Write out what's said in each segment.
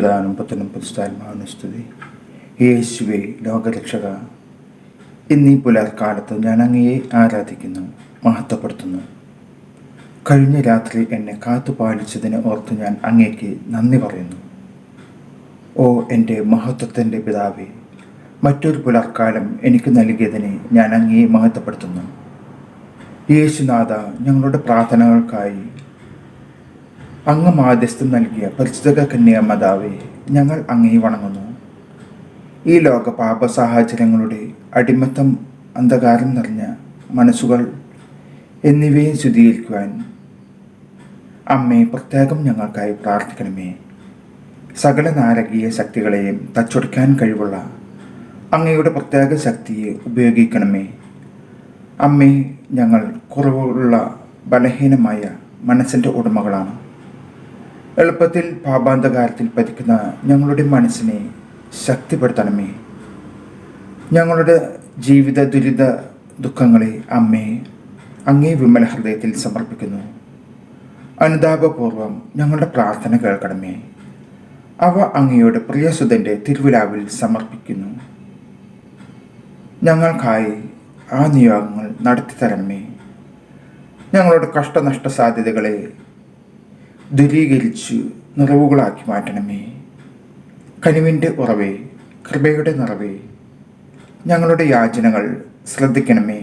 പിതാവിനും പുത്രനും പരിശുദ്ധാത്മാവിനും സ്തുതി. യേശുവേ ലോകരക്ഷക, ഇന്നീ പുലർക്കാലത്ത് ഞാൻ അങ്ങയെ ആരാധിക്കുന്നു, മഹത്വപ്പെടുത്തുന്നു. കഴിഞ്ഞ രാത്രി എന്നെ കാത്തുപാലിച്ചതിനെ ഓർത്ത് ഞാൻ അങ്ങേക്ക് നന്ദി പറയുന്നു. ഓ എൻ്റെ മഹത്വത്തിൻ്റെ പിതാവേ, മറ്റൊരു പുലർക്കാലം എനിക്ക് നൽകിയതിനെ ഞാൻ അങ്ങയെ മഹത്വപ്പെടുത്തുന്നു. യേശുനാഥ, ഞങ്ങളുടെ പ്രാർത്ഥനകൾക്കായി അങ്ങ് മാധ്യസ്ഥം നൽകിയ പരിശുദ്ധ കന്യാമാതാവേ, ഞങ്ങൾ അങ്ങയെ വണങ്ങുന്നു. ഈ ലോക പാപ സാഹചര്യങ്ങളുടെ അടിമത്തം, അന്ധകാരം നിറഞ്ഞ മനസ്സുകൾ എന്നിവയെ ശുദ്ധീകരിക്കുവാൻ അമ്മേ പ്രത്യേകം ഞങ്ങൾക്കായി പ്രാർത്ഥിക്കണമേ. സകല നാരകീയ ശക്തികളെയും തച്ചൊടിക്കാൻ കഴിവുള്ള അങ്ങയുടെ പ്രത്യേക ശക്തിയെ ഉപയോഗിക്കണമേ. അമ്മേ, ഞങ്ങൾ കുറവുള്ള ബലഹീനമായ മനസ്സിൻ്റെ ഉടമകളാണ്. എളുപ്പത്തിൽ പാപാന്ധകാരത്തിൽ പതിക്കുന്ന ഞങ്ങളുടെ മനസ്സിനെ ശക്തിപ്പെടുത്തണമേ. ഞങ്ങളുടെ ജീവിത ദുരിത ദുഃഖങ്ങളെ അമ്മേ അങ്ങേ വിമല ഹൃദയത്തിൽ സമർപ്പിക്കുന്നു. അനുതാപപൂർവം ഞങ്ങളുടെ പ്രാർത്ഥന കേൾക്കണമേ. അവ അങ്ങയുടെ പ്രിയസുതൻ്റെ തിരുവിലാവിൽ സമർപ്പിക്കുന്നു. ഞങ്ങൾക്കായി ആ നിയോഗങ്ങൾ നടത്തിത്തരണമേ. ഞങ്ങളുടെ കഷ്ടനഷ്ട സാധ്യതകളെ ദൂരീകരിച്ച് നിറവുകളാക്കി മാറ്റണമേ. കനിവിൻ്റെ ഉറവേ, കൃപയുടെ നിറവേ, ഞങ്ങളുടെ യാചനകൾ ശ്രദ്ധിക്കണമേ.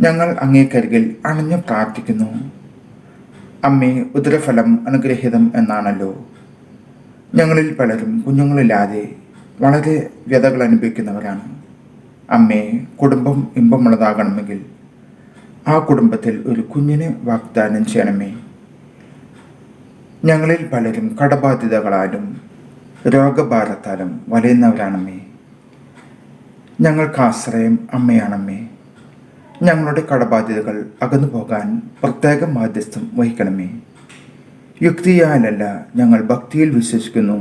ഞങ്ങൾ അങ്ങേക്കരികിൽ അണഞ്ഞു പ്രാർത്ഥിക്കുന്നു. അമ്മേ, ഉദരഫലം അനുഗ്രഹീതം എന്നാണല്ലോ. ഞങ്ങളിൽ പലരും കുഞ്ഞുങ്ങളില്ലാതെ വളരെ വ്യതകൾ അനുഭവിക്കുന്നവരാണ്. അമ്മേ, കുടുംബം ഇമ്പമുള്ളതാകണമെങ്കിൽ ആ കുടുംബത്തിൽ ഒരു കുഞ്ഞിനെ വാഗ്ദാനം ചെയ്യണമേ. ഞങ്ങളിൽ പലരും കടബാധ്യതകളാലും രോഗഭാരത്താലും വലയുന്നവരാണമ്മേ. ഞങ്ങൾക്ക് ആശ്രയം അമ്മയാണമ്മേ. ഞങ്ങളുടെ കടബാധ്യതകൾ അകന്നു പോകാൻ പ്രത്യേക മാധ്യസ്ഥം വഹിക്കണമേ. യുക്തിയാലല്ല, ഞങ്ങൾ ഭക്തിയിൽ വിശ്വസിക്കുന്നു.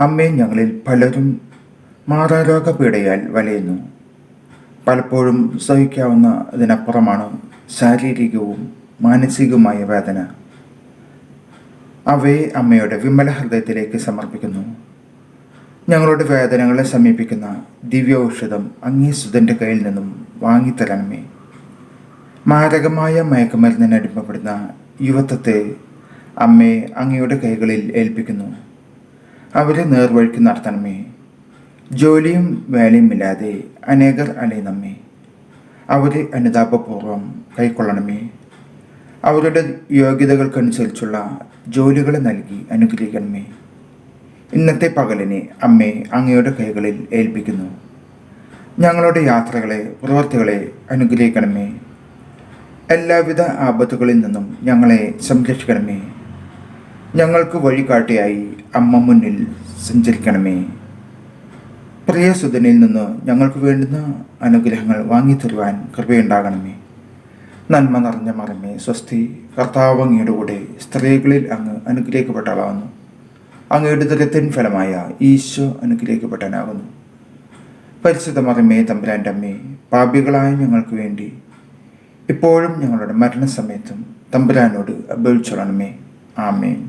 അമ്മേ, ഞങ്ങളിൽ പലരും മാറാരോഗപീഡയാൽ വലയുന്നു. പലപ്പോഴും സഹിക്കാവുന്നതിനപ്പുറമാണ് ശാരീരികവും മാനസികവുമായ വേദന. അവയെ അമ്മയുടെ വിമല ഹൃദയത്തിലേക്ക് സമർപ്പിക്കുന്നു. ഞങ്ങളുടെ വേദനകളെ സമീപിക്കുന്ന ദിവ്യ ഔഷധം അങ്ങേ സുതൻ്റെ കയ്യിൽ നിന്നും വാങ്ങിത്തരണമേ. മാരകമായ മയക്കുമരുന്നിന് അടിമപ്പെടുന്ന യുവത്വത്തെ അമ്മേ അങ്ങയുടെ കൈകളിൽ ഏൽപ്പിക്കുന്നു. അവരെ നേർവഴിക്ക് നടത്തണമേ. ജോലിയും വേലയുമില്ലാതെ അനേകർ അലയുന്നമ്മേ. അവരെ അനുതാപപൂർവം കൈക്കൊള്ളണമേ. അവരുടെ യോഗ്യതകൾക്കനുസരിച്ചുള്ള ജോലികളെ നൽകി അനുഗ്രഹിക്കണമേ. ഇന്നത്തെ പകലിനെ അമ്മേ അങ്ങയുടെ കൈകളിൽ ഏൽപ്പിക്കുന്നു. ഞങ്ങളുടെ യാത്രകളെ, പ്രവൃത്തികളെ അനുഗ്രഹിക്കണമേ. എല്ലാവിധ ആപത്തുകളിൽ നിന്നും ഞങ്ങളെ സംരക്ഷിക്കണമേ. ഞങ്ങൾക്ക് വഴികാട്ടിയായി അമ്മ മുന്നിൽ സഞ്ചരിക്കണമേ. പ്രിയസുതനിൽ നിന്ന് ഞങ്ങൾക്ക് വേണ്ടുന്ന അനുഗ്രഹങ്ങൾ വാങ്ങിത്തരുവാൻ കൃപയുണ്ടാകണമേ. നന്മ നിറഞ്ഞ മറമേ സ്വസ്തി, കർത്താവ് അങ്ങയുടെ കൂടെ സ്ത്രീകളിൽ അങ്ങ് അനുഗ്രഹിക്കപ്പെട്ട ആളാകുന്നു. അങ്ങയുടെ ദുരിതത്തിൻ ഫലമായ ഈശോ അനുഗ്രഹിക്കപ്പെട്ടവനാകുന്നു. പരിശുദ്ധ മറമേ തമ്പുരാൻ്റെ അമ്മേ, പാപികളായ ഞങ്ങൾക്ക് വേണ്ടി ഇപ്പോഴും ഞങ്ങളുടെ മരണസമയത്തും തമ്പുരാനോട് അപേക്ഷിച്ചോളണമേ. ആമേൻ.